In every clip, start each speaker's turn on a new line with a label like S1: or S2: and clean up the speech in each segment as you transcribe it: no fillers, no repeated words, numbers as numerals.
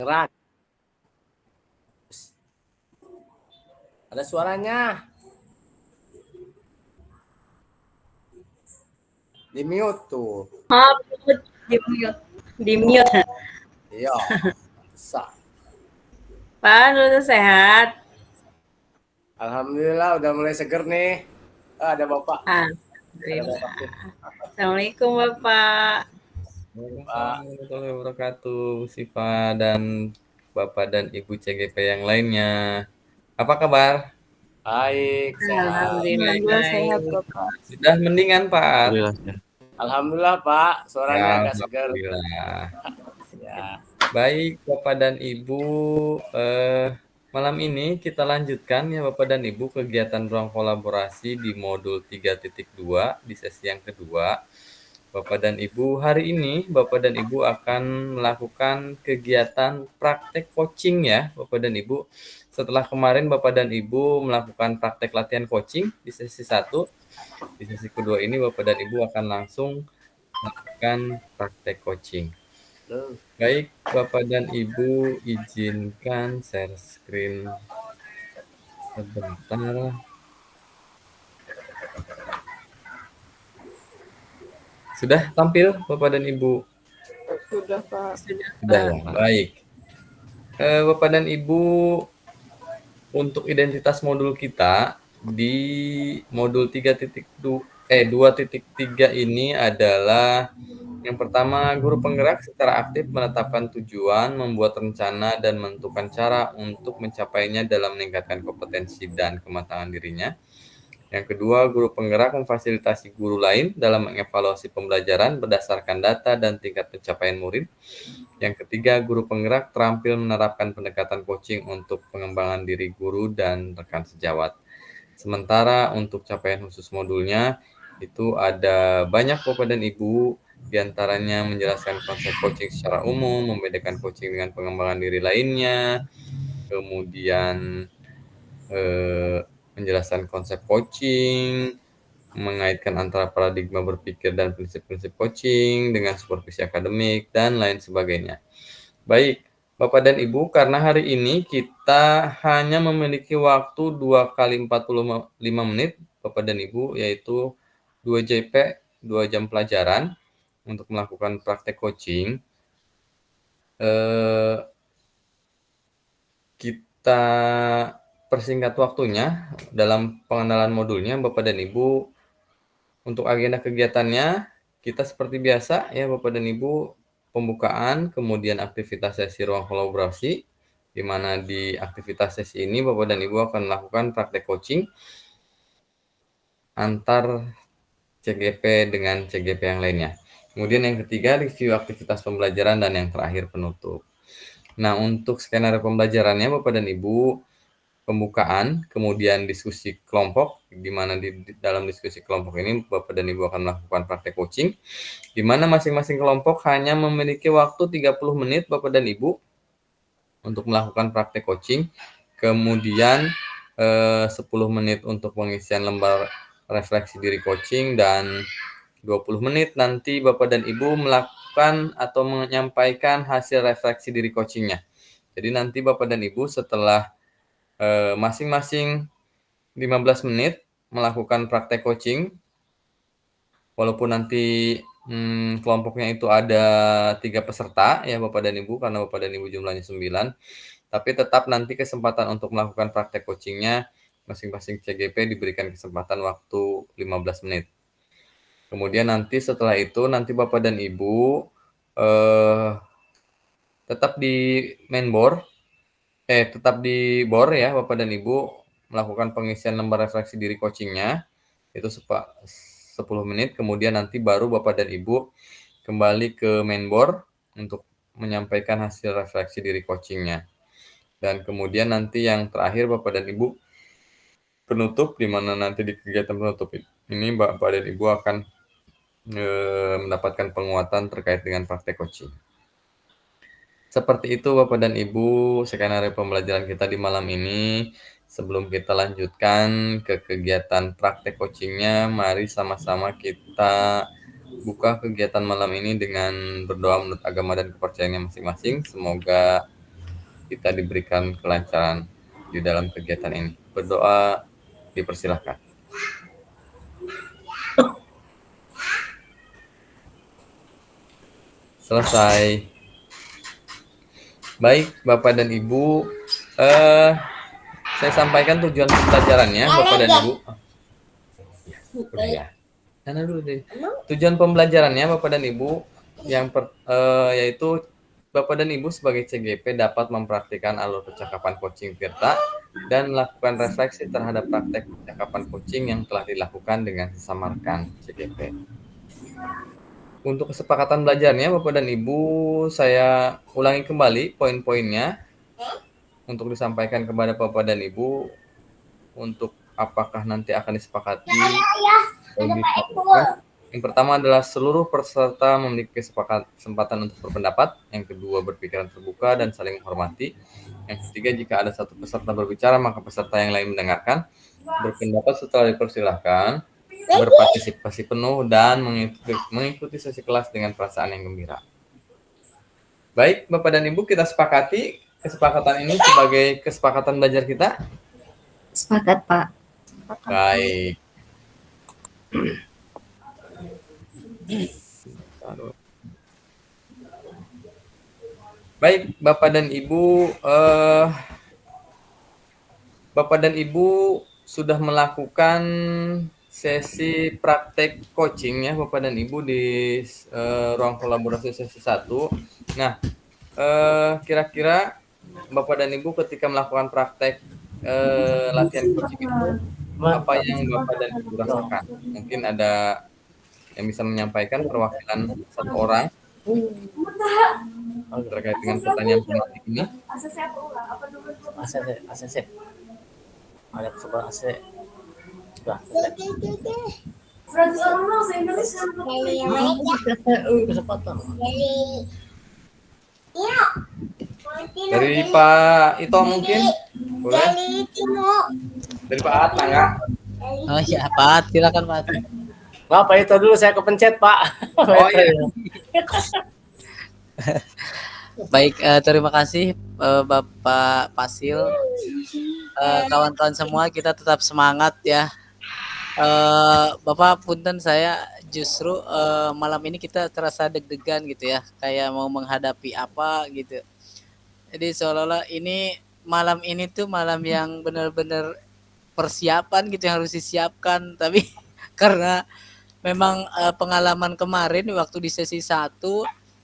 S1: Gerak. Ada suaranya. Di mute tuh.
S2: Maaf, di mute. Di mute.
S1: Iya. Bisa.
S2: Pak, udah sehat?
S1: Alhamdulillah udah mulai seger nih. Ada Bapak. Ada
S2: Alhamdulillah.
S1: Bapak tuh.
S2: Assalamualaikum Bapak.
S1: Pak.
S3: Waalaikumsalam warahmatullahi wabarakatuh, Siva dan Bapak dan Ibu CGP yang lainnya. Apa kabar?
S1: Baik, sehat.
S2: Alhamdulillah
S4: sehat
S2: baik.
S4: Bapak.
S3: Sudah mendingan, Pak?
S1: Alhamdulillah Pak, suaranya agak segar.
S3: Alhamdulillah.
S1: Ya.
S3: Baik, Bapak dan Ibu, malam ini kita lanjutkan ya Bapak dan Ibu kegiatan ruang kolaborasi di modul 3.2 di sesi yang kedua. Bapak dan Ibu, hari ini Bapak dan Ibu akan melakukan kegiatan praktek coaching ya Bapak dan Ibu. Setelah kemarin Bapak dan Ibu melakukan praktek latihan coaching di sesi 1, di sesi kedua ini Bapak dan Ibu akan langsung melakukan praktek coaching. Baik, Bapak dan Ibu izinkan share screen sebentar. Sudah tampil Bapak dan Ibu?
S4: Sudah Pak.
S3: Sudah ya, baik. Bapak dan Ibu, untuk identitas modul kita di modul 2.3 ini adalah yang pertama, guru penggerak secara aktif menetapkan tujuan, membuat rencana, dan menentukan cara untuk mencapainya dalam meningkatkan kompetensi dan kematangan dirinya. Yang kedua, guru penggerak memfasilitasi guru lain dalam mengevaluasi pembelajaran berdasarkan data dan tingkat pencapaian murid. Yang ketiga, guru penggerak terampil menerapkan pendekatan coaching untuk pengembangan diri guru dan rekan sejawat. Sementara untuk capaian khusus modulnya, itu ada banyak Bapak dan Ibu, diantaranya menjelaskan konsep coaching secara umum, membedakan coaching dengan pengembangan diri lainnya, kemudian menjelaskan konsep coaching, mengaitkan antara paradigma berpikir dan prinsip-prinsip coaching dengan supervisi akademik, dan lain sebagainya. Baik, Bapak dan Ibu, karena hari ini kita hanya memiliki waktu 2 kali 45 menit, Bapak dan Ibu, yaitu 2 JP, 2 jam pelajaran untuk melakukan praktek coaching. Kita persingkat waktunya dalam pengenalan modulnya, Bapak dan Ibu. Untuk agenda kegiatannya, kita seperti biasa ya Bapak dan Ibu, pembukaan, kemudian aktivitas sesi ruang kolaborasi, di mana di aktivitas sesi ini Bapak dan Ibu akan melakukan praktek coaching antar CGP dengan CGP yang lainnya. Kemudian yang ketiga, review aktivitas pembelajaran, dan yang terakhir penutup. Nah, untuk skenario pembelajarannya Bapak dan Ibu, pembukaan, kemudian diskusi kelompok, di mana di dalam diskusi kelompok ini Bapak dan Ibu akan melakukan praktek coaching, di mana masing-masing kelompok hanya memiliki waktu 30 menit Bapak dan Ibu untuk melakukan praktek coaching, kemudian 10 menit untuk pengisian lembar refleksi diri coaching, dan 20 menit nanti Bapak dan Ibu melakukan atau menyampaikan hasil refleksi diri coachingnya. Jadi nanti Bapak dan Ibu setelah masing-masing 15 menit melakukan praktek coaching, walaupun nanti kelompoknya itu ada 3 peserta ya Bapak dan Ibu, karena Bapak dan Ibu jumlahnya 9, tapi tetap nanti kesempatan untuk melakukan praktek coachingnya masing-masing CGP diberikan kesempatan waktu 15 menit. Kemudian nanti setelah itu nanti Bapak dan Ibu tetap di mainboard, tetap di bor ya Bapak dan Ibu melakukan pengisian lembar refleksi diri coachingnya itu 10 menit, kemudian nanti baru Bapak dan Ibu kembali ke mainboard untuk menyampaikan hasil refleksi diri coachingnya. Dan kemudian nanti yang terakhir Bapak dan Ibu penutup, di mana nanti di kegiatan penutup ini Bapak dan Ibu akan mendapatkan penguatan terkait dengan praktek coaching. Seperti itu Bapak dan Ibu skenario pembelajaran kita di malam ini. Sebelum kita lanjutkan ke kegiatan praktek coachingnya, mari sama-sama kita buka kegiatan malam ini dengan berdoa menurut agama dan kepercayaannya masing-masing. Semoga kita diberikan kelancaran di dalam kegiatan ini. Berdoa dipersilahkan. Selesai. Baik, Bapak dan Ibu, saya sampaikan tujuan pembelajarannya, Bapak dan Ibu. Udah ya. Karena dulu deh. Tujuan pembelajarannya, Bapak dan Ibu, yaitu Bapak dan Ibu sebagai CGP dapat mempraktikkan alur percakapan coaching Tirta dan melakukan refleksi terhadap praktek percakapan coaching yang telah dilakukan dengan sesama rekan CGP. Untuk kesepakatan belajarnya, Bapak dan Ibu, saya ulangi kembali poin-poinnya untuk disampaikan kepada Bapak dan Ibu untuk apakah nanti akan disepakati. Yang pertama adalah seluruh peserta memiliki kesempatan untuk berpendapat. Yang kedua, berpikiran terbuka dan saling menghormati. Yang ketiga, jika ada satu peserta berbicara, maka peserta yang lain mendengarkan. Berpendapat setelah dipersilahkan. Berpartisipasi penuh dan mengikuti sesi kelas dengan perasaan yang gembira. Baik, Bapak dan Ibu, kita sepakati kesepakatan ini sebagai kesepakatan belajar kita?
S2: Sepakat, Pak.
S3: Baik. Baik, Bapak dan Ibu sudah melakukan sesi praktek coaching ya, Bapak dan Ibu, di ruang kolaborasi sesi 1. Nah, kira-kira Bapak dan Ibu ketika melakukan praktek latihan coaching itu, apa yang Bapak dan Ibu rasakan? Mungkin ada yang bisa menyampaikan perwakilan satu orang terkait dengan pertanyaan tematik ini.
S1: Ada coba AC. Sudah. Kesempatan.
S3: Dari Pak Ito mungkin boleh. Dari Pak At, enggak?
S5: Oh iya, Pak, silakan Pak.
S1: Pak Ito dulu, saya kepencet, Pak.
S3: Oh iya.
S5: Baik, terima kasih Bapak Pasil. Kawan-kawan semua, kita tetap semangat ya. Bapak punten, saya justru malam ini kita terasa deg-degan gitu ya, kayak mau menghadapi apa gitu. Jadi seolah-olah ini malam ini tuh malam yang benar-benar persiapan gitu yang harus disiapkan, tapi karena memang pengalaman kemarin waktu di sesi 1,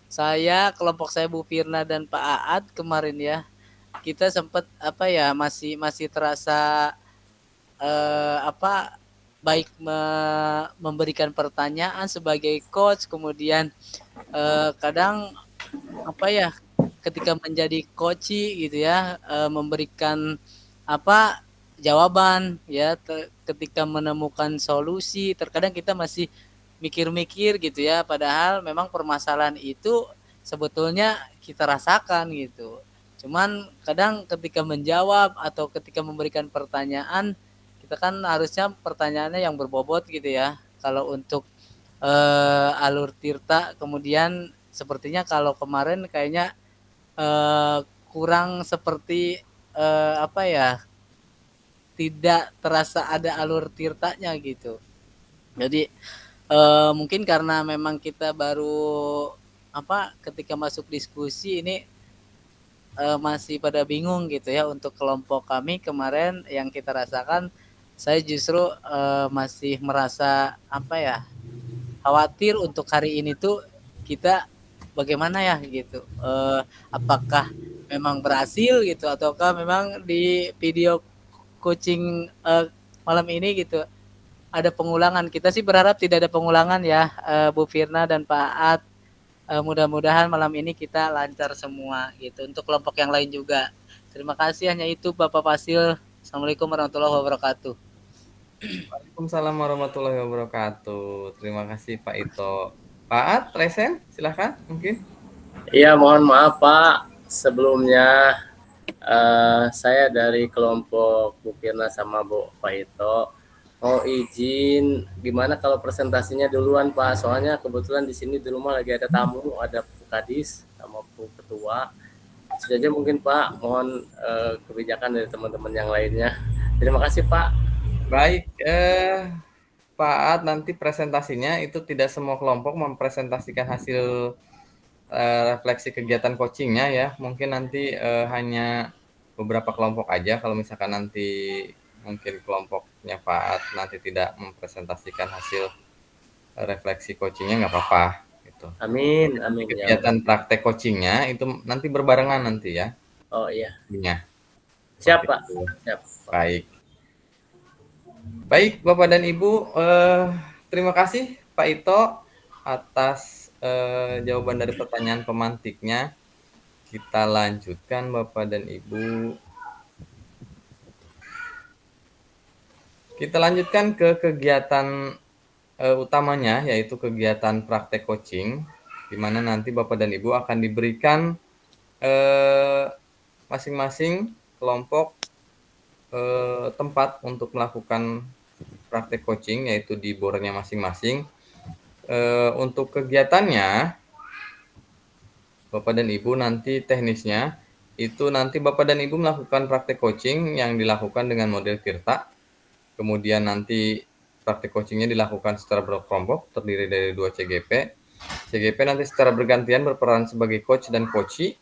S5: saya, kelompok saya Bu Firna dan Pak Aad kemarin ya, kita sempat masih terasa baik memberikan pertanyaan sebagai coach, kemudian kadang ketika menjadi coachee gitu ya, memberikan jawaban ya, ketika menemukan solusi terkadang kita masih mikir-mikir gitu ya, padahal memang permasalahan itu sebetulnya kita rasakan gitu. Cuman kadang ketika menjawab atau ketika memberikan pertanyaan, kita kan harusnya pertanyaannya yang berbobot gitu ya. Kalau untuk alur Tirta, kemudian sepertinya kalau kemarin kayaknya kurang seperti tidak terasa ada alur Tirtanya gitu. Jadi mungkin karena memang kita baru ketika masuk diskusi ini masih pada bingung gitu ya. Untuk kelompok kami kemarin yang kita rasakan, saya justru masih merasa khawatir untuk hari ini tuh kita bagaimana ya gitu. Apakah memang berhasil gitu, ataukah memang di video coaching malam ini gitu ada pengulangan. Kita sih berharap tidak ada pengulangan ya, Bu Firna dan Pak Aad. Mudah-mudahan malam ini kita lancar semua gitu. Untuk kelompok yang lain juga. Terima kasih, hanya itu Bapak Pasil. Assalamualaikum warahmatullahi wabarakatuh.
S3: Waalaikumsalam warahmatullahi wabarakatuh. Terima kasih Pak Ito. Pak Aad, Resen, silahkan mungkin.
S1: Iya, mohon maaf Pak. Sebelumnya saya dari kelompok Bu Firna sama Bu Pak Ito mau izin gimana kalau presentasinya duluan Pak, soalnya kebetulan di sini di rumah lagi ada tamu, ada Bu Kadis sama Bu Ketua. Itu saja mungkin Pak, mohon kebijakan dari teman-teman yang lainnya. Terima kasih Pak.
S3: Baik, Pak Aat, nanti presentasinya itu tidak semua kelompok mempresentasikan hasil refleksi kegiatan coachingnya ya. Mungkin nanti hanya beberapa kelompok aja. Kalau misalkan nanti mungkin kelompoknya Pak Aat nanti tidak mempresentasikan hasil refleksi coachingnya, nggak apa-apa gitu.
S1: Amin, amin ya Allah.
S3: Kegiatan praktek coachingnya itu nanti berbarengan nanti ya.
S1: Oh iya,
S3: Iya.
S1: siap
S3: Seperti
S1: Pak.
S3: itu.
S1: Siap.
S3: Baik. Baik, Bapak dan Ibu, terima kasih Pak Ito atas jawaban dari pertanyaan pemantiknya. Kita lanjutkan Bapak dan Ibu. Kita lanjutkan ke kegiatan utamanya, yaitu kegiatan praktek coaching, di mana nanti Bapak dan Ibu akan diberikan masing-masing kelompok tempat untuk melakukan praktek coaching, yaitu di bornya masing-masing. Untuk kegiatannya, Bapak dan Ibu nanti teknisnya, itu nanti Bapak dan Ibu melakukan praktek coaching yang dilakukan dengan model Tirta. Kemudian nanti praktek coachingnya dilakukan secara berkelompok, terdiri dari 2 CGP. CGP nanti secara bergantian berperan sebagai coach dan coachee.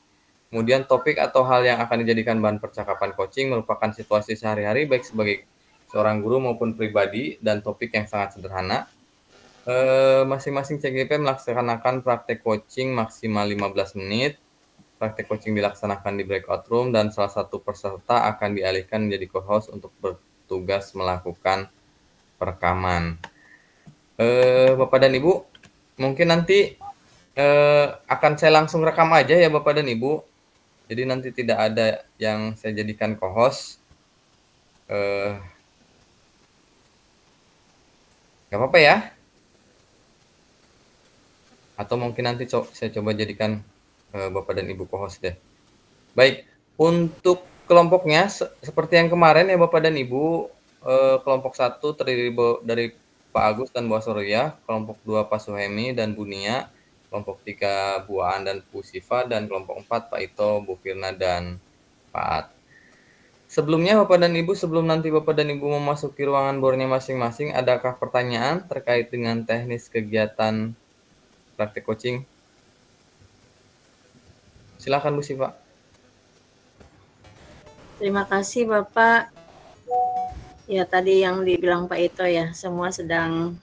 S3: Kemudian topik atau hal yang akan dijadikan bahan percakapan coaching merupakan situasi sehari-hari baik sebagai seorang guru maupun pribadi dan topik yang sangat sederhana. Masing-masing CGP melaksanakan praktek coaching maksimal 15 menit. Praktek coaching dilaksanakan di breakout room dan salah satu peserta akan dialihkan menjadi co-host untuk bertugas melakukan perekaman. Bapak dan Ibu, mungkin nanti akan saya langsung rekam aja ya Bapak dan Ibu. Jadi nanti tidak ada yang saya jadikan co-host. Gak apa-apa ya? Atau mungkin nanti saya coba jadikan Bapak dan Ibu co-host deh. Baik, untuk kelompoknya seperti yang kemarin ya Bapak dan Ibu, kelompok 1 terdiri dari Pak Agus dan Bu Soraya, kelompok 2 Pak Suhemi dan Bu Nia, kelompok 3 Bu Aan dan Bu Siva, dan kelompok 4 Pak Ito, Bu Firna, dan Pak At. Sebelumnya Bapak dan Ibu, sebelum nanti Bapak dan Ibu memasuki ruangan bornya masing-masing, adakah pertanyaan terkait dengan teknis kegiatan praktek coaching? Silakan Bu Siva.
S6: Terima kasih Bapak. Ya tadi yang dibilang Pak Ito ya, semua sedang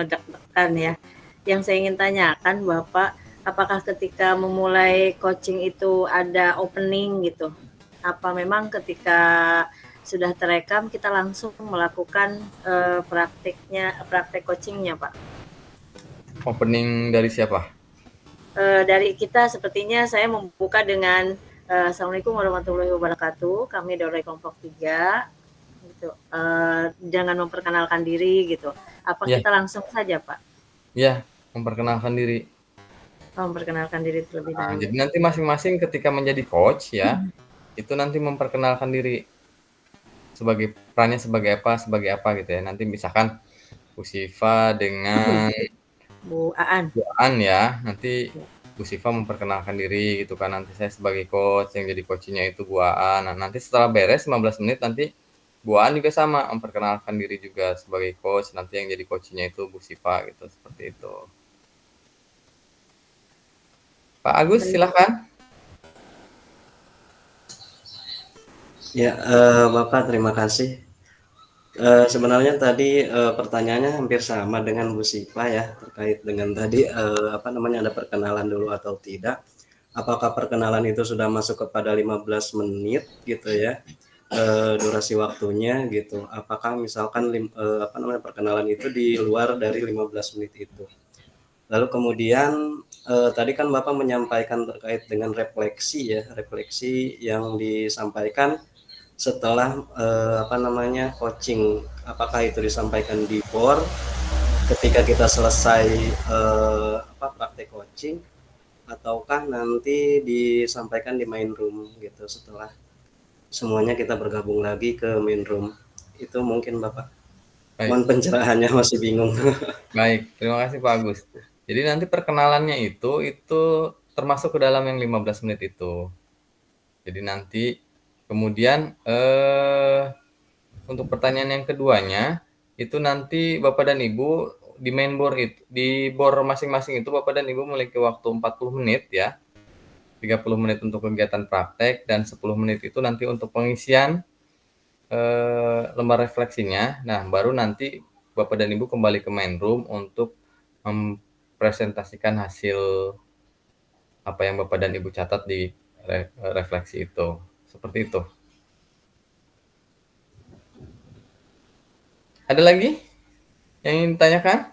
S6: deg-degan ya. Yang saya ingin tanyakan Bapak, apakah ketika memulai coaching itu ada opening gitu? Apa memang ketika sudah terekam kita langsung melakukan praktek coachingnya Pak?
S3: Opening dari siapa?
S6: Dari kita sepertinya saya membuka dengan Assalamualaikum warahmatullahi wabarakatuh. Kami dari kelompok 3 gitu. Jangan memperkenalkan diri gitu. Apa
S3: Ya.
S6: kita langsung saja, Pak?
S3: Ya, memperkenalkan diri.
S6: Memperkenalkan diri terlebih
S3: Nah,
S6: dahulu.
S3: jadi nanti masing-masing ketika menjadi coach ya, itu nanti memperkenalkan diri sebagai perannya sebagai apa gitu ya. Nanti misalkan Bu Siva dengan
S6: Bu Aan.
S3: Bu Aan ya, nanti Bu Siva memperkenalkan diri gitu kan. Nanti saya sebagai coach, yang jadi coachnya itu Bu Aan. Nah, nanti setelah beres 15 menit nanti Bu Aan juga sama memperkenalkan diri juga sebagai coach. Nanti yang jadi coachnya itu Bu Siva gitu, seperti itu. Pak Agus, silahkan.
S7: Ya, Bapak terima kasih. Sebenarnya tadi pertanyaannya hampir sama dengan Bu Siva ya, terkait dengan tadi ada perkenalan dulu atau tidak. Apakah perkenalan itu sudah masuk kepada 15 menit gitu ya, durasi waktunya gitu. Apakah misalkan perkenalan itu di luar dari 15 menit itu. Lalu kemudian tadi kan Bapak menyampaikan terkait dengan refleksi ya, refleksi yang disampaikan setelah coaching. Apakah itu disampaikan di BOR ketika kita selesai praktek coaching, ataukah nanti disampaikan di main room gitu setelah semuanya kita bergabung lagi ke main room. Itu mungkin Bapak.
S3: Baik.
S7: Mohon pencerahannya, masih bingung.
S3: Baik, terima kasih Pak Agus. Jadi nanti perkenalannya itu termasuk ke dalam yang 15 menit itu. Jadi nanti kemudian untuk pertanyaan yang keduanya itu nanti Bapak dan Ibu di main board itu, di board masing-masing itu Bapak dan Ibu memiliki waktu 40 menit ya. 30 menit untuk kegiatan praktek dan 10 menit itu nanti untuk pengisian lembar refleksinya. Nah, baru nanti Bapak dan Ibu kembali ke main room untuk mempresentasikan hasil apa yang Bapak dan Ibu catat di refleksi itu. Seperti itu. Ada lagi yang ingin ditanyakan?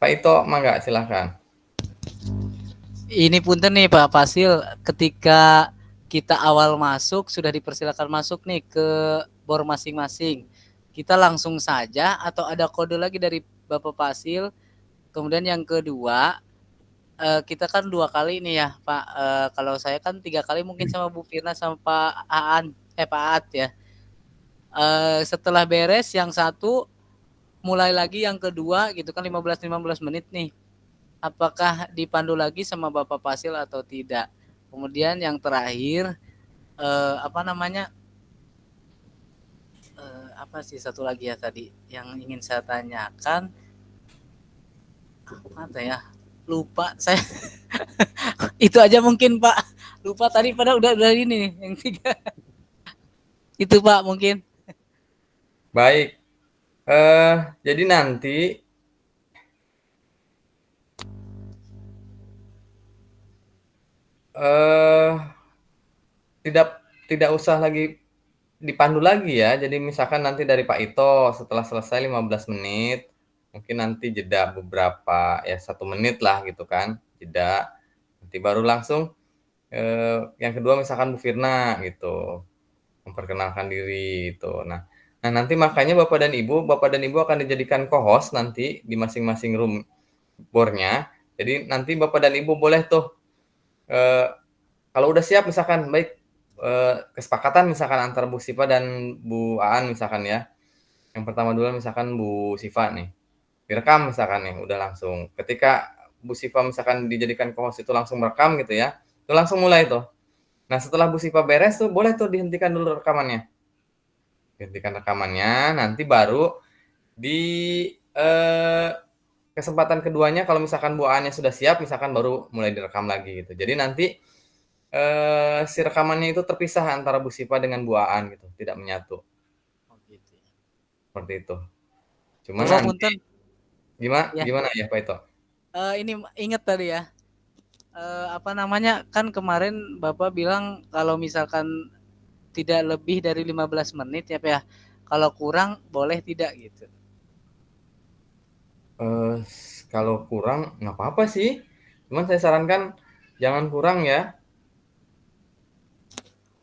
S3: Pak Ito, mangga silakan.
S5: Ini punten nih Pak Fasil, ketika kita awal masuk sudah dipersilakan masuk nih ke bor masing-masing. Kita langsung saja atau ada kode lagi dari Bapak Fasil? Kemudian yang kedua, kita kan 2 kali nih ya Pak. Kalau saya kan 3 kali mungkin sama Bu Firna sama Pak Pak Aat ya. Setelah beres yang satu mulai lagi yang kedua gitu kan 15 menit nih. Apakah dipandu lagi sama Bapak Fasil atau tidak? Kemudian yang terakhir apa sih satu lagi ya tadi yang ingin saya tanyakan, apa ya, lupa saya. Itu aja mungkin Pak, lupa tadi pada udah ini nih yang 3. Itu Pak mungkin.
S3: Baik. Jadi nanti tidak usah lagi dipandu lagi ya. Jadi misalkan nanti dari Pak Ito setelah selesai 15 menit, mungkin nanti jeda beberapa ya 1 menit lah gitu kan, jeda. Nanti baru langsung yang kedua misalkan Bu Firna gitu, memperkenalkan diri gitu. Nah nanti makanya Bapak dan Ibu akan dijadikan co-host nanti di masing-masing room board-nya. Jadi nanti Bapak dan Ibu boleh tuh kalau udah siap misalkan baik kesepakatan misalkan antara Bu Siva dan Bu Aan misalkan ya. Yang pertama dulu misalkan Bu Siva nih. Direkam misalkan nih udah langsung. Ketika Bu Siva misalkan dijadikan co-host itu langsung merekam gitu ya. Itu langsung mulai tuh. Nah, setelah Bu Siva beres tuh boleh tuh dihentikan dulu rekamannya. Dihentikan rekamannya, nanti baru di kesempatan keduanya kalau misalkan Bu Aan sudah siap misalkan baru mulai direkam lagi gitu. Jadi nanti si rekamannya itu terpisah antara Bu Siva dengan Bu Aan gitu, tidak menyatu.
S5: Oh gitu.
S3: Seperti itu. Cuman
S5: Coba
S3: nanti
S5: punten.
S3: gimana ya Pak Ito?
S5: Ini ingat tadi ya. Kan kemarin Bapak bilang kalau misalkan tidak lebih dari 15 menit ya Pak ya. Kalau kurang boleh tidak gitu.
S3: Kalau kurang nggak apa-apa sih. Cuman saya sarankan jangan kurang ya.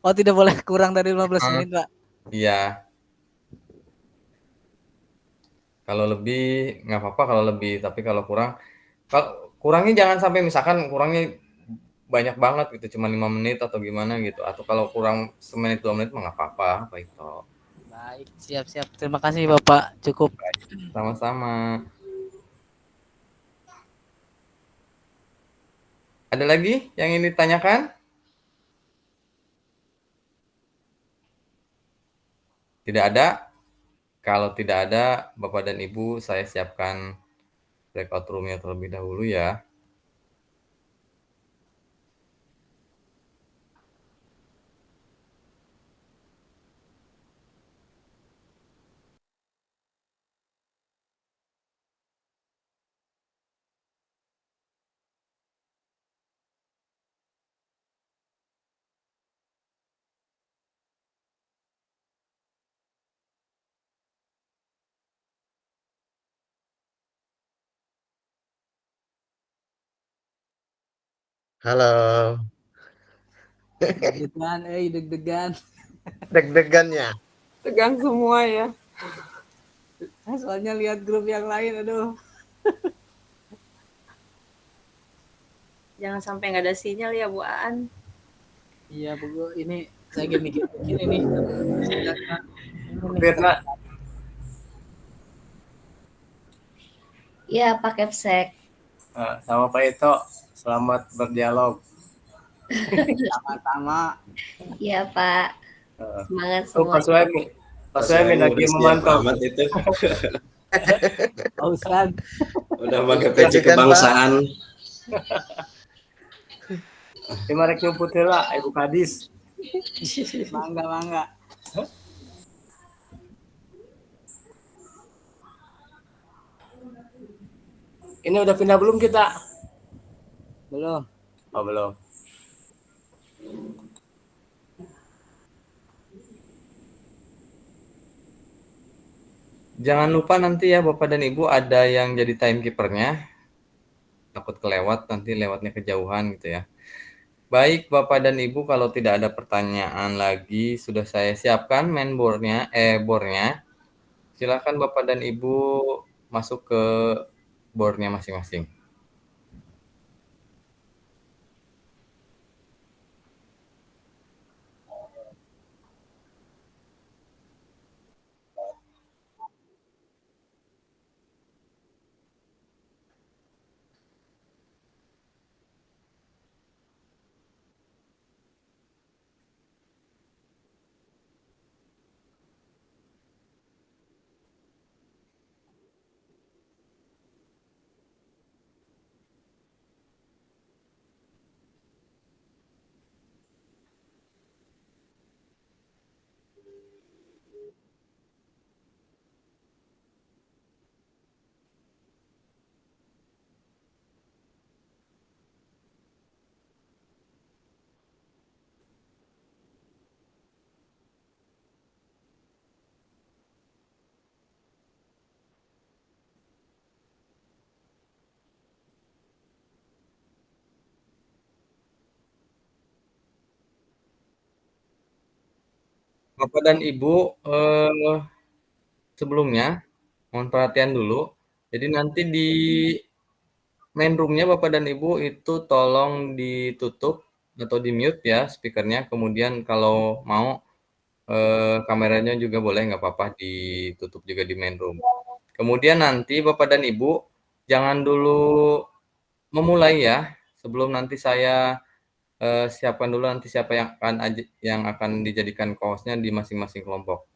S5: Oh, tidak boleh kurang dari 15 menit, Pak.
S3: Iya. Kalau lebih nggak apa-apa kalau lebih, tapi kalau kurangnya jangan sampai misalkan kurangnya banyak banget gitu, cuma 5 menit atau gimana gitu. Atau kalau kurang semenit 2 menit mah nggak apa-apa, Pak Ito.
S5: Baik, siap-siap. Terima kasih Bapak, cukup.
S3: Sama-sama. Ada lagi yang ingin ditanyakan? Tidak ada? Kalau tidak ada, Bapak dan Ibu, saya siapkan breakout room-nya terlebih dahulu ya.
S8: Halo.
S5: Deg-degan.
S8: Deg-degan ya?
S4: Tegang semua ya.
S5: Soalnya lihat grup yang lain, aduh.
S6: Jangan sampai nggak ada sinyal ya Bu Aan.
S5: Iya, Bu. Ini saya lagi mikir-mikir ini.
S1: Firna,
S2: Iya, Pak Kepsek.
S1: sama Pak Ito, selamat berdialog.
S5: Sama-sama.
S2: Iya, Pak.
S1: Eh,
S2: Semangat
S1: Oh, Pak
S2: semuanya.
S1: Suhaimi. Pak
S7: Pak
S1: Suhaimi
S7: Suhaimi
S1: lagi
S7: udah siap
S1: memantau.
S7: amat itu.
S5: Pak Ustadz.
S7: Udah pakai peci
S8: Silakan, Pak.
S7: kebangsaan.
S1: Terima rek nyumput heula, Ibu Kadis.
S5: Mangga, mangga.
S1: Ini udah pindah belum kita?
S5: Belum.
S1: Oh, belum.
S3: Jangan lupa nanti ya Bapak dan Ibu ada yang jadi timekeepernya. Takut kelewat nanti lewatnya kejauhan gitu ya. Baik Bapak dan Ibu, kalau tidak ada pertanyaan lagi sudah saya siapkan boardnya. Silakan Bapak dan Ibu masuk ke boardnya masing-masing. Bapak dan Ibu, sebelumnya mohon perhatian dulu. Jadi nanti di main room-nya Bapak dan Ibu itu tolong ditutup atau di mute ya speakernya. Kemudian kalau mau kameranya juga boleh, nggak apa-apa ditutup juga di main room. Kemudian nanti Bapak dan Ibu jangan dulu memulai ya, sebelum nanti saya siapkan dulu nanti siapa yang akan dijadikan co-host-nya di masing-masing kelompok.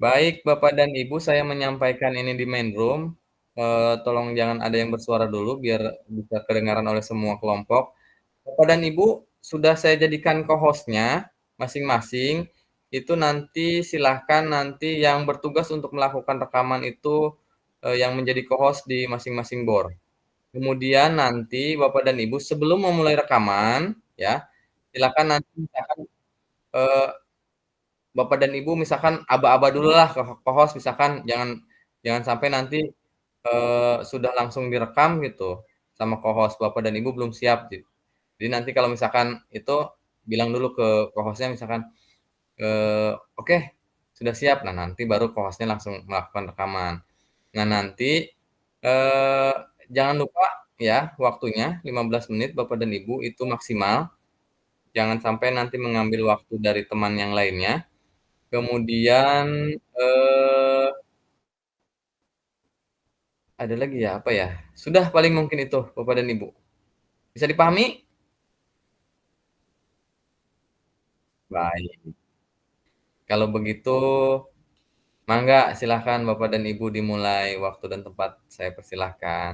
S3: Baik, Bapak dan Ibu, saya menyampaikan ini di main room. Tolong jangan ada yang bersuara dulu biar bisa kedengaran oleh semua kelompok. Bapak dan Ibu, sudah saya jadikan co-host-nya masing-masing. Itu nanti silahkan nanti yang bertugas untuk melakukan rekaman itu yang menjadi co-host di masing-masing board. Kemudian nanti Bapak dan Ibu sebelum memulai rekaman, ya, silakan nanti misalkan eh, Bapak dan Ibu misalkan aba-aba dulu lah ke host, misalkan jangan jangan sampai nanti sudah langsung direkam gitu sama co-host Bapak dan Ibu belum siap. Jadi nanti kalau misalkan itu bilang dulu ke co-hostnya misalkan oke, sudah siap. Nah, nanti baru co-hostnya langsung melakukan rekaman. Nah, nanti eh, jangan lupa ya waktunya 15 menit Bapak dan Ibu itu maksimal. Jangan sampai nanti mengambil waktu dari teman yang lainnya. Kemudian ada lagi ya apa ya? Sudah paling mungkin itu Bapak dan Ibu. Bisa dipahami? Baik. Kalau begitu, mangga silahkan Bapak dan Ibu dimulai waktu dan tempat saya persilahkan.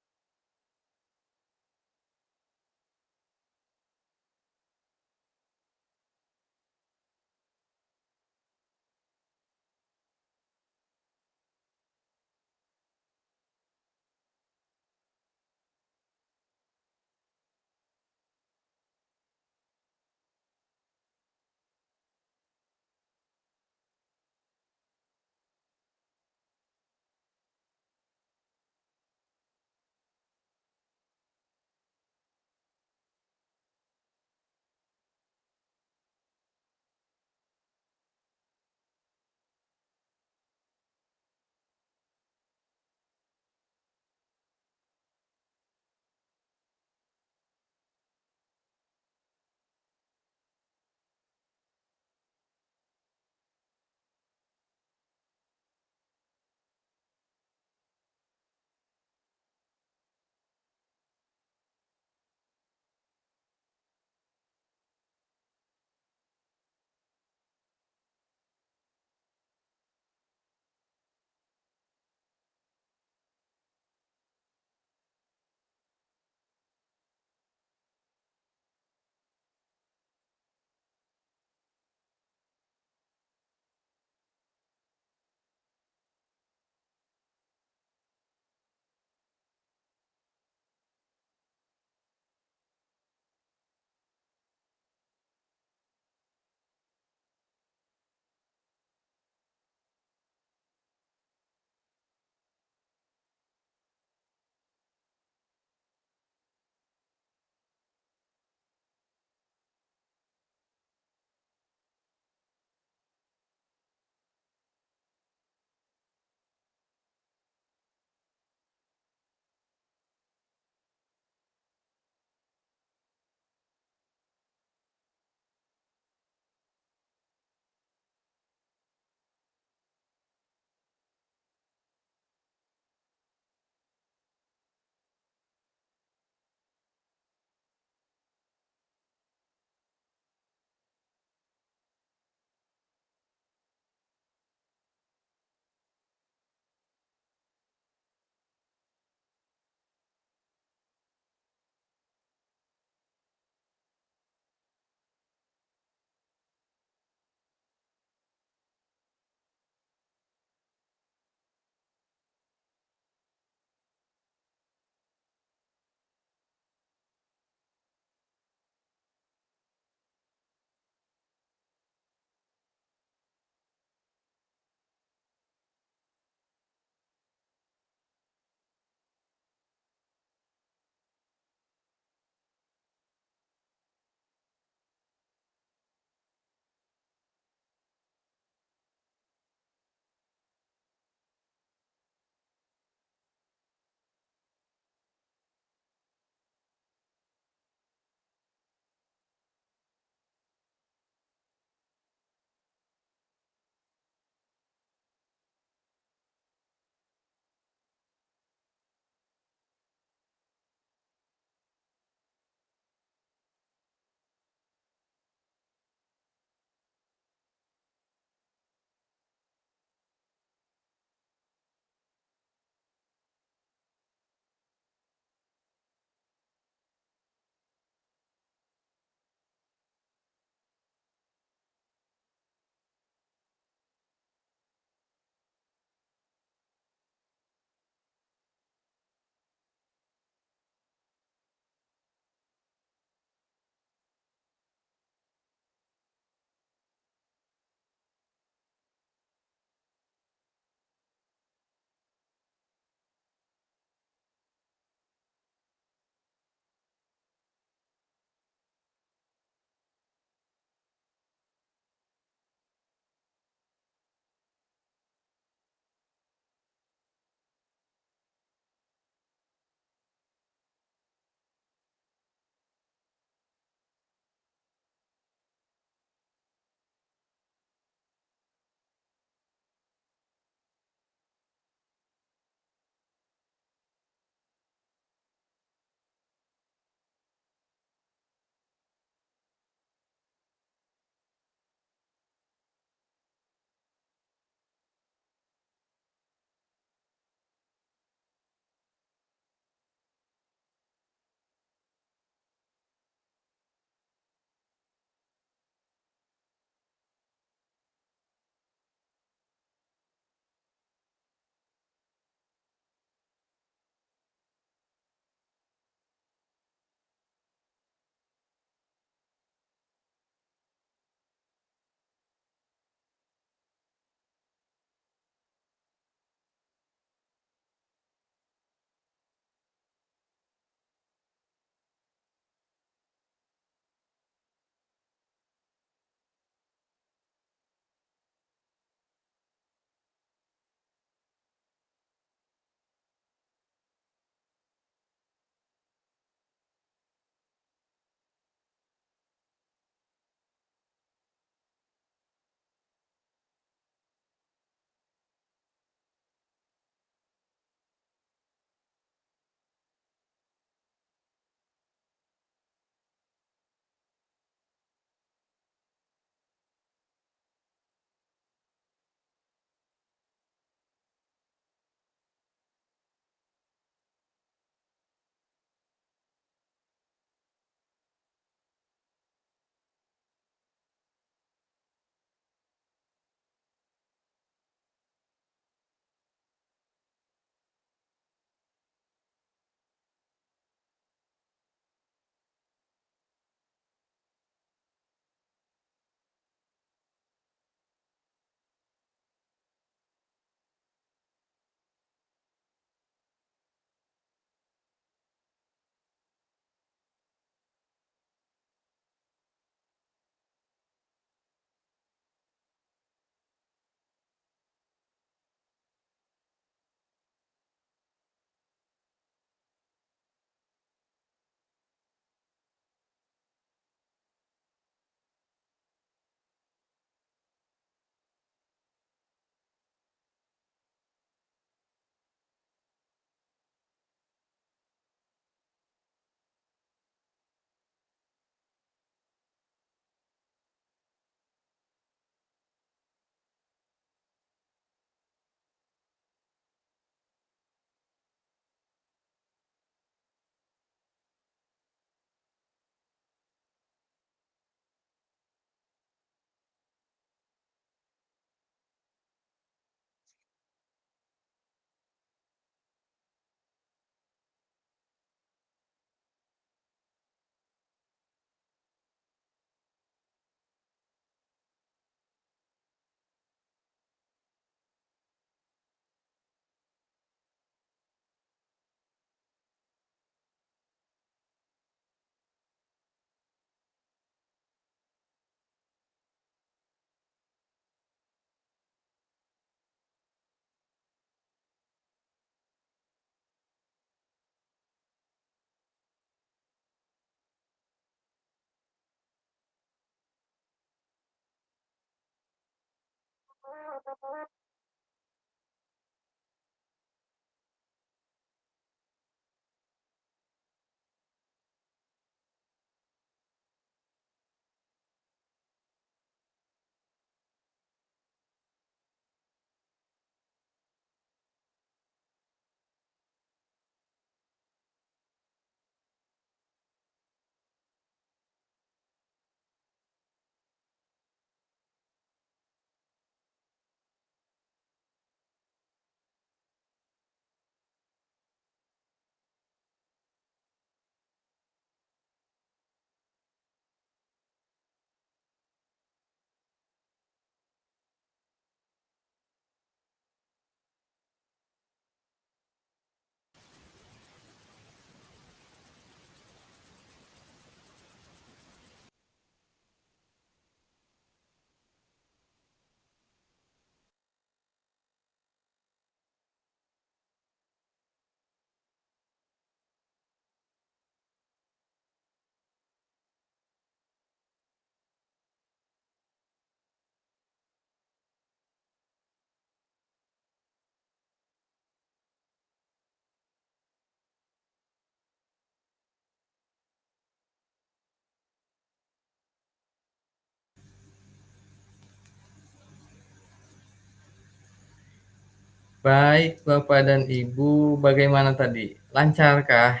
S3: Baik, Bapak dan Ibu, bagaimana tadi? Lancarkah?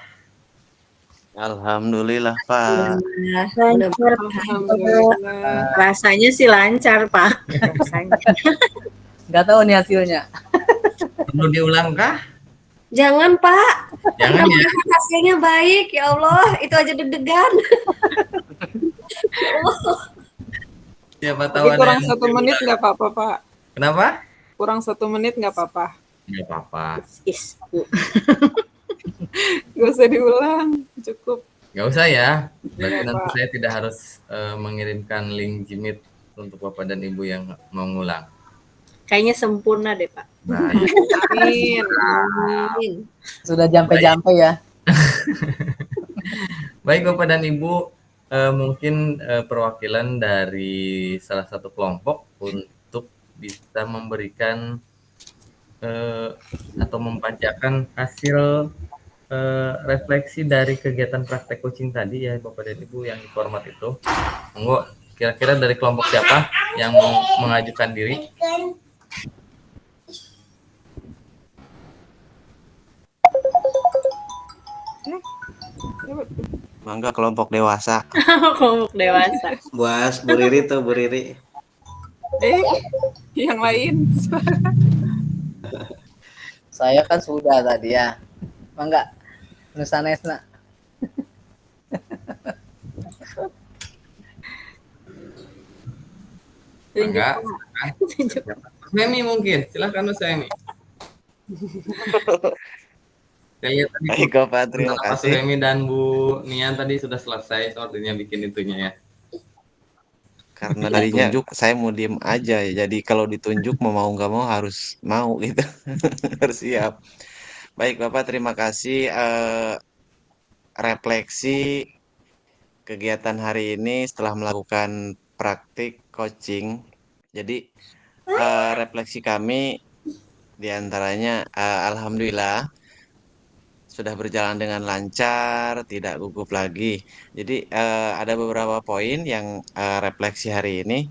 S8: Alhamdulillah, Pak.
S2: Nah,
S6: Lancar, Pak.
S4: Alhamdulillah.
S6: Rasanya sih lancar, Pak. Rasanya.
S5: Nggak tahu nih hasilnya.
S3: Perlu diulangkah?
S2: jangan Pak,
S3: Jangan ya.
S2: mudah-mudahan hasilnya baik. Ya Allah, itu aja deg-degan. Ya Allah.
S3: Siapa tahu
S4: Tapi
S3: ada
S4: kurang
S3: yang
S4: 1 menit nggak apa-apa, Pak.
S3: Kenapa?
S4: Kurang 1 menit nggak apa-apa.
S3: Nggak apa-apa.
S6: Bu.
S4: Gak usah diulang, cukup.
S3: Nggak usah ya. Berarti
S4: Iya,
S3: nanti
S4: Pak.
S3: saya tidak harus mengirimkan link Jimit untuk Bapak dan Ibu yang mau ngulang.
S6: Kayaknya sempurna deh, Pak.
S3: Baik.
S4: Amin.
S2: Amin.
S5: Sudah jampe-jampe ya.
S3: Baik Bapak dan Ibu, mungkin perwakilan dari salah satu kelompok untuk bisa memberikan atau membacakan hasil refleksi dari kegiatan praktek coaching tadi ya Bapak dan Ibu yang di format itu. Monggo, kira-kira dari kelompok siapa yang mau mengajukan diri?
S8: Mangga kelompok dewasa.
S6: Kelompok dewasa.
S7: Buas Bu Riri tuh, Bu Riri.
S4: Yang lain.
S5: Saya kan sudah tadi ya. Mangga, Nusanesna.
S3: Enggak. Semi mungkin, silakan Mas Semi. Saya lihat tadi
S8: Baik, Bapak, terima
S3: Pak
S8: kasih.
S3: Semi dan Bu Nian tadi sudah selesai sepertinya bikin itunya ya.
S8: Karena tadinya saya mau diem aja ya. Jadi kalau ditunjuk mau nggak mau harus mau gitu. Harus siap. Baik, Bapak, terima kasih. Refleksi kegiatan hari ini setelah melakukan praktik coaching. Jadi refleksi kami diantaranya alhamdulillah sudah berjalan dengan lancar, tidak gugup lagi. Jadi ada beberapa poin yang refleksi hari ini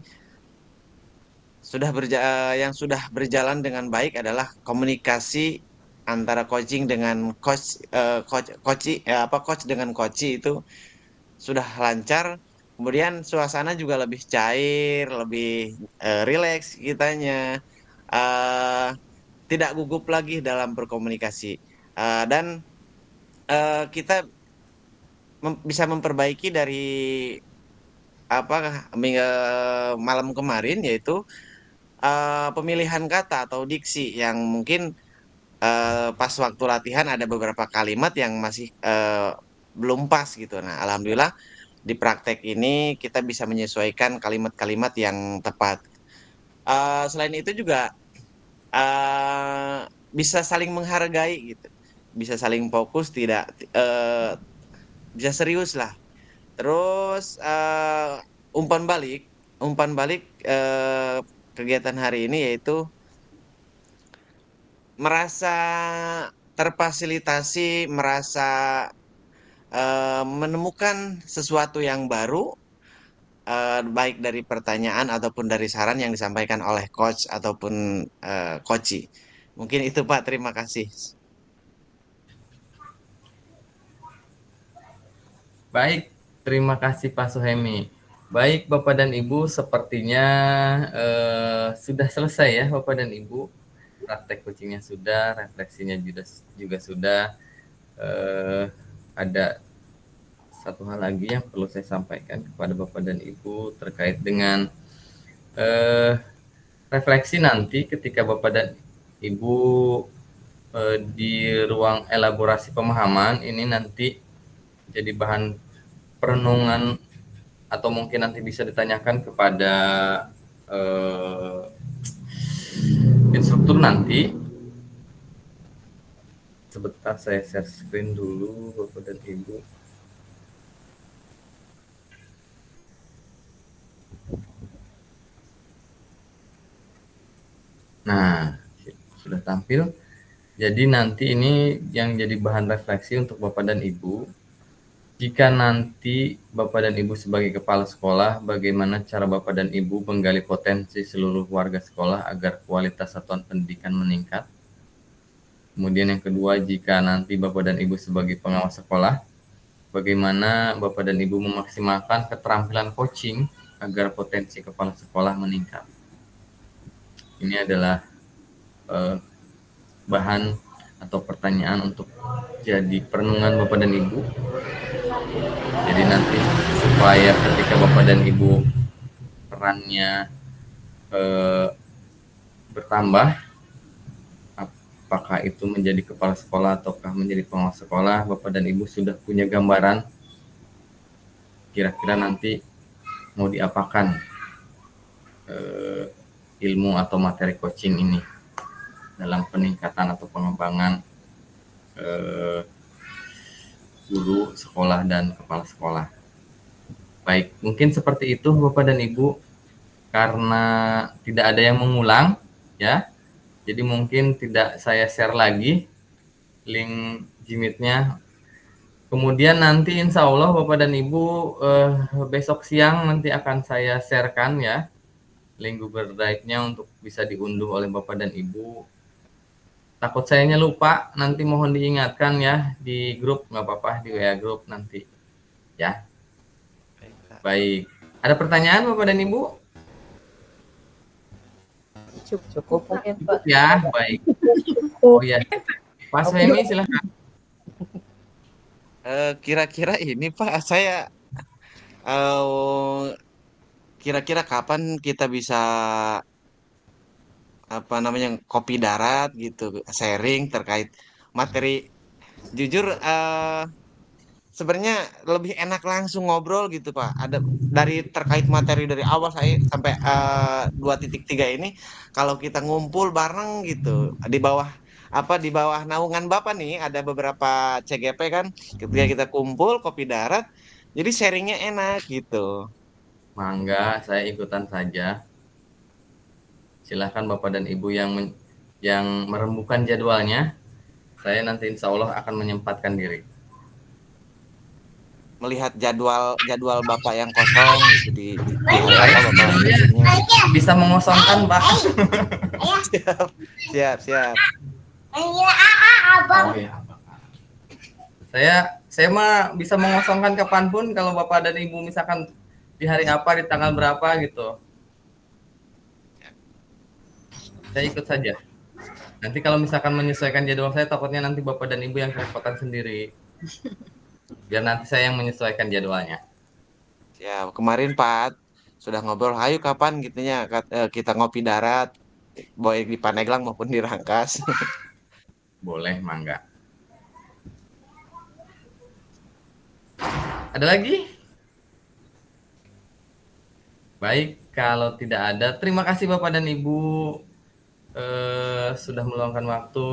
S8: yang sudah berjalan dengan baik adalah komunikasi antara coaching dengan coach, coach dengan coach itu sudah lancar. Kemudian suasana juga lebih cair, lebih rileks kitanya, tidak gugup lagi dalam berkomunikasi. Dan kita bisa memperbaiki dari malam kemarin, yaitu pemilihan kata atau diksi yang mungkin pas waktu latihan ada beberapa kalimat yang masih belum pas gitu. Nah, alhamdulillah di praktek ini kita bisa menyesuaikan kalimat-kalimat yang tepat. Selain itu juga bisa saling menghargai gitu, bisa saling fokus, tidak bisa serius lah. Terus umpan balik kegiatan hari ini, yaitu merasa terfasilitasi, merasa menemukan sesuatu yang baru, baik dari pertanyaan ataupun dari saran yang disampaikan oleh coach ataupun coachi. Mungkin itu Pak, terima kasih.
S3: Baik, terima kasih Pak Suhemi. Baik Bapak dan Ibu, sepertinya sudah selesai ya Bapak dan Ibu. Praktek coachingnya sudah, refleksinya juga sudah. Ada satu hal lagi yang perlu saya sampaikan kepada Bapak dan Ibu terkait dengan refleksi nanti ketika Bapak dan Ibu di ruang elaborasi pemahaman ini nanti jadi bahan perenungan atau mungkin nanti bisa ditanyakan kepada instruktur nanti. Sebentar saya share screen dulu Bapak dan Ibu. Nah, sudah tampil. Jadi nanti ini yang jadi bahan refleksi untuk Bapak dan Ibu. Jika nanti Bapak dan Ibu sebagai kepala sekolah, bagaimana cara Bapak dan Ibu menggali potensi seluruh warga sekolah agar kualitas satuan pendidikan meningkat? Kemudian yang kedua, jika nanti Bapak dan Ibu sebagai pengawas sekolah, bagaimana Bapak dan Ibu memaksimalkan keterampilan coaching agar potensi kepala sekolah meningkat? Ini adalah bahan atau pertanyaan untuk jadi perenungan Bapak dan Ibu. Jadi nanti supaya ketika Bapak dan Ibu perannya bertambah, apakah itu menjadi kepala sekolah ataukah menjadi pengawas sekolah, Bapak dan Ibu sudah punya gambaran kira-kira nanti mau diapakan ilmu atau materi coaching ini dalam peningkatan atau pengembangan guru sekolah dan kepala sekolah. Baik, mungkin seperti itu Bapak dan Ibu, karena tidak ada yang mengulang ya, jadi mungkin tidak saya share lagi link Jimit-nya. Kemudian nanti insya Allah Bapak dan Ibu besok siang nanti akan saya sharekan ya link Google Drive-nya untuk bisa diunduh oleh Bapak dan Ibu. Takut sayanya lupa, nanti mohon diingatkan ya di grup, nggak apa-apa di WA grup nanti ya. Baik, ada pertanyaan Bapak dan Ibu?
S9: Cukup mungkin Pak.
S3: Ya, baik. Oh ya, Pak Suhemi silahkan.
S8: Kira-kira ini Pak, saya kira-kira kapan kita bisa kopi darat gitu, sharing terkait materi. Jujur sebenarnya lebih enak langsung ngobrol gitu Pak. Ada dari terkait materi dari awal saya sampai 2.3 ini, kalau kita ngumpul bareng gitu di bawah naungan Bapak nih, ada beberapa CGP kan, ketika kita kumpul kopi darat, jadi sharingnya enak gitu.
S3: Mangga, saya ikutan saja. Silahkan Bapak dan Ibu yang merembukan jadwalnya. Saya nanti insya Allah akan menyempatkan diri.
S8: Melihat jadwal Bapak yang kosong gitu di hari apa Bapak biasanya.
S3: Bisa mengosongkan Pak.
S8: Siap.
S3: Saya mah bisa mengosongkan kapanpun kalau Bapak dan Ibu misalkan di hari apa, di tanggal berapa gitu. Saya ikut saja. Nanti kalau misalkan menyesuaikan jadwal saya, takutnya nanti Bapak dan Ibu yang kerepotan sendiri. Biar nanti saya yang menyesuaikan jadwalnya.
S8: Ya, kemarin Pak sudah ngobrol, ayo kapan gitunya kita ngopi darat, baik di Paneglang maupun di Rangkas.
S3: Boleh, mangga. Ada lagi? Baik, kalau tidak ada, terima kasih Bapak dan Ibu sudah meluangkan waktu.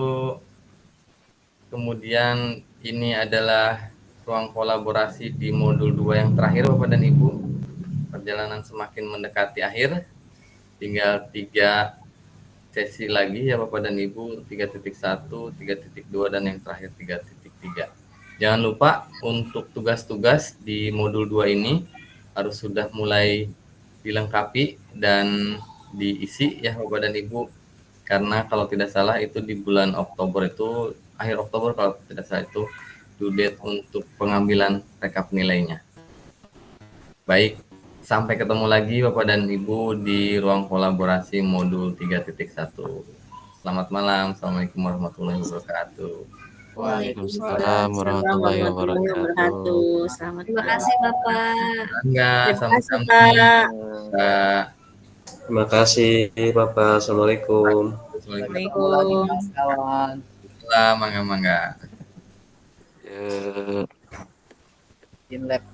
S3: Kemudian ini adalah ruang kolaborasi di modul 2 yang terakhir Bapak dan Ibu. Perjalanan semakin mendekati akhir. tinggal 3 sesi lagi ya Bapak dan Ibu, 3.1, 3.2, dan yang terakhir 3.3. Jangan lupa untuk tugas-tugas di modul 2 ini harus sudah mulai dilengkapi dan diisi ya Bapak dan Ibu, karena kalau tidak salah itu di bulan Oktober itu, akhir Oktober kalau tidak salah itu due date untuk pengambilan rekap nilainya. Baik, sampai ketemu lagi Bapak dan Ibu di ruang kolaborasi modul 3.1. Selamat malam. Assalamualaikum warahmatullahi wabarakatuh.
S8: Waalaikumsalam warahmatullahi wabarakatuh.
S6: Selamat
S2: Terima
S6: malam.
S2: kasih Bapak.
S3: Enggak,
S6: Terima kasih,
S3: sama-sama.
S6: Pak.
S3: Kak.
S7: Terima kasih Bapak. Assalamualaikum.
S3: Assalamualaikum.
S5: Ketemu lagi kawan.
S3: Mangga-mangga.
S8: Ya.
S5: In lab.